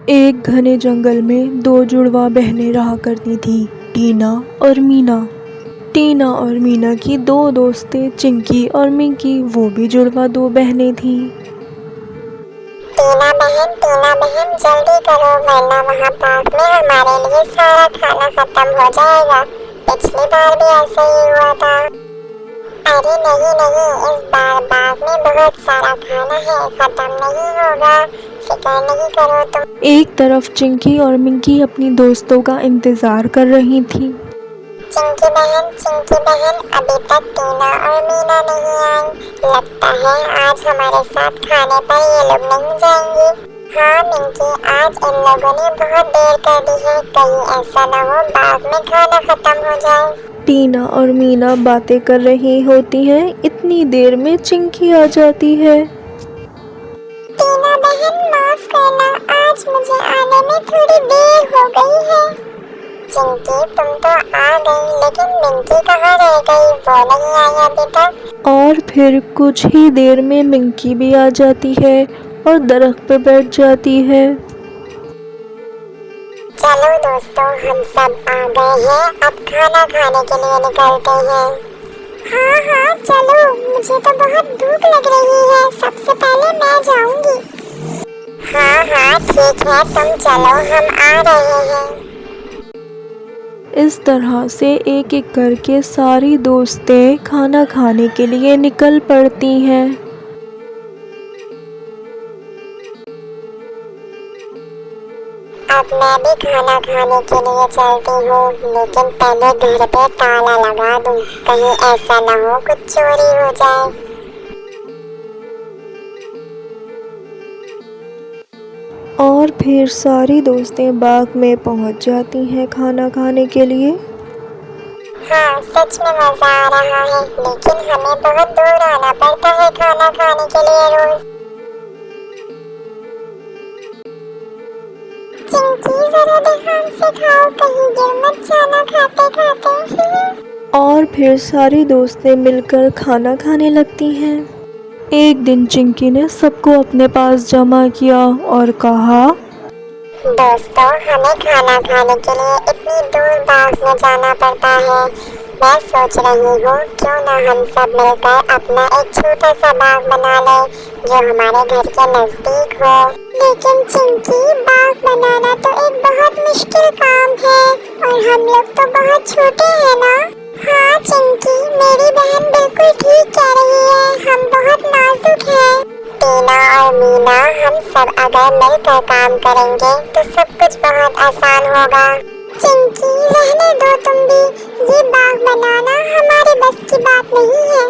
एक घने जंगल में दो जुड़वा बहनें रहा करती थीं, टीना और मीना। टीना और मीना की दो दोस्तें चिंकी और मिंकी, वो भी जुड़वा दो बहनें थीं। टीना बहन जल्दी करो वरना वहाँ पार्क में हमारे लिए सारा खाना खत्म हो जाएगा। पिछली बार भी ऐसा ही हुआ था। अरे नहीं, इस बार बाग में बहुत सारा खाना है, खत्म नहीं होगा, फिक्र नहीं करो तुम। एक तरफ चिंकी और मिंकी अपनी दोस्तों का इंतजार कर रही थीं। चिंकी बहन अभी तक टीना और मीना नहीं आई। लगता है आज हमारे साथ खाने पर ये लोग नहीं जाएंगी। हाँ मिंकी, आज इन लोगों ने बहुत देर कर दी है, कहीं ऐसा न हो बाग में खाना खत्म हो जाए। टीना और मीना बातें कर रही होती हैं, इतनी देर में चिंकी आ जाती है। टीना बहन माफ करना, आज मुझे आने में थोड़ी देर हो गई है। चिंकी तुम तो आ गई, लेकिन मिंकी कहाँ रह गई, वो नहीं आई अभी तक। और फिर कुछ ही देर में मिंकी भी आ जाती है और दरख्त पे बैठ जाती है। चलो दोस्तों, हम सब आ गए हैं, अब खाना खाने के लिए निकलते हैं। हाँ चलो, मुझे तो बहुत भूख लग रही है, सबसे पहले मैं जाऊंगी। हाँ ठीक है, तुम चलो, हम आ रहे हैं। इस तरह से एक एक करके सारी दोस्तें खाना खाने के लिए निकल पड़ती हैं। अब मैं भी खाना खाने के लिए चलती हूँ, लेकिन पहले घर पे ताला लगा दूँ, कहीं ऐसा न हो कुछ चोरी हो जाए। और फिर सारी दोस्तें बाग में पहुंच जाती हैं खाना खाने के लिए। हाँ सच में मजा आ रहा है, लेकिन हमें बहुत दूर आना पड़ता है खाना खाने के लिए रोज। चिंकी जरा ध्यान से खाओ, कहीं गिर मत जाना खाते खाते। और फिर सारी दोस्तें मिलकर खाना खाने लगती हैं। एक दिन चिंकी ने सबको अपने पास जमा किया और कहा, दोस्तों हमें खाना खाने के लिए इतनी दूर बाग में जाना पड़ता है। मैं सोच रही हूँ क्यों न हम सब मिलकर अपना एक छोटा सा बाग बना लें जो हमारे घर के नजदीक हो। लेकिन चिंकी, बाग बनाना तो एक बहुत मुश्किल काम है और हम लोग तो बहुत छोटे हैं ना। हाँ चिंकी, मेरी बहन बिल्कुल ठीक कह रही है, हम बहुत नाजुक हैं। टीना और मीना, हम सब अगर मिलकर काम करेंगे तो सब कुछ बहुत आसान होगा। चिंकी रहने दो तुम भी, ये बाग बनाना हमारे बस की बात नहीं है।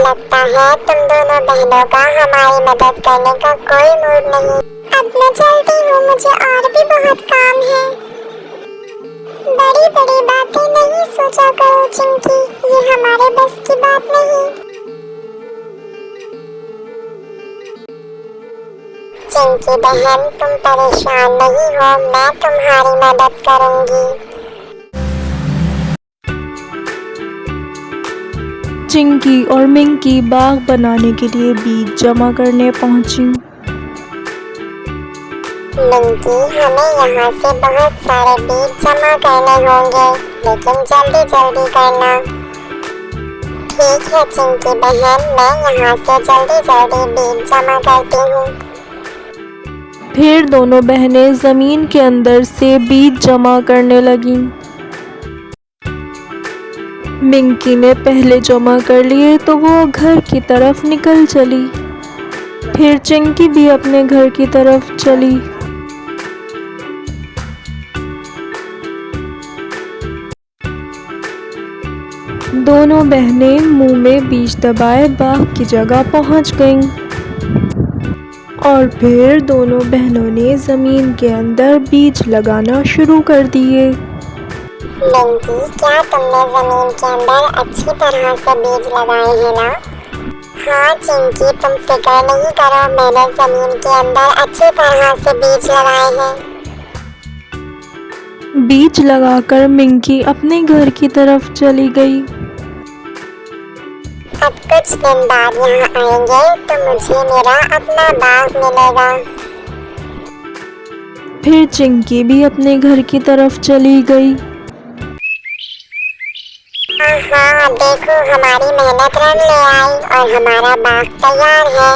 लगता है तुम दोनों बहनों का हमारी मदद करने का कोई मूड नहीं। अब मैं चलती हूँ, मुझे और भी बहुत काम है। बड़ी बड़ी बातें नहीं सोचा करो चिंकी, ये हमारे बस की बात नहीं। चिंकी बहन तुम परेशान नहीं हो, मैं तुम्हारी मदद करूंगी। चिंकी और मिंकी बाग बनाने के लिए बीज जमा करने पहुंची। मिंकी, हमें यहाँ से बहुत सारे बीज जमा करने होंगे, लेकिन जल्दी जल्दी करना। ठीक है चिंकी बहन, मैं यहाँ से जल्दी जल्दी बीज जमा करती हूँ। फिर दोनों बहनें जमीन के अंदर से बीज जमा करने लगीं। मिंकी ने पहले जमा कर लिए तो वो घर की तरफ निकल चली। फिर चिंकी भी अपने घर की तरफ चली। दोनों बहनें मुंह में बीज दबाए बाग की जगह पहुंच गईं। और फिर दोनों बहनों ने जमीन के अंदर बीज लगाना शुरू कर दिए। मिंकी, क्या तुमने जमीन के अंदर अच्छी तरह से बीज लगाए हैं ना? हाँ चिंकी, तुम फिक्र नहीं करो, मैंने जमीन के अंदर अच्छी तरह से बीज लगाए हैं। बीज लगाकर मिंकी अपने घर की तरफ चली गई। अब कुछ दिन बाद यहाँ आएंगे तो मुझे मेरा अपना बाग मिलेगा। फिर चिंकी भी अपने घर की तरफ चली गई। हाँ, देखो हमारी मेहनत रंग ले आई और हमारा बाग तैयार है।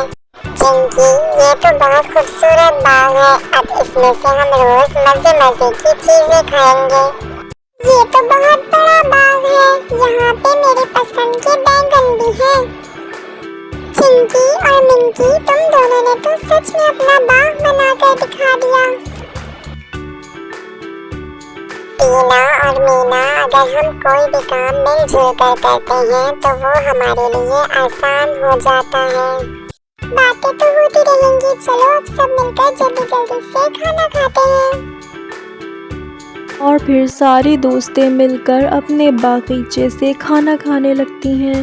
चिंकी, ये तो बहुत खूबसूरत बाग है। अब इसमें से हम रोज मजे मजे की चीजें खाएंगे। ये तो बहुत बड़ा बाग है। यहाँ पे मेरी पसंद के बैंगन भी हैं। चिंकी और मिंकी, तुम दोनों ने तो सच में अपना बाग बनाकर दिखा दिया। टीना और मीना, अगर हम कोई भी काम मिलजुल कर करते हैं तो वो हमारे लिए आसान हो जाता है। बातें तो होती रहेंगी, चलो अब सब मिलकर जल्दी जल्दी से खाना खाते हैं। और फिर सारी दोस्तें मिलकर अपने बागीचे से खाना खाने लगती हैं।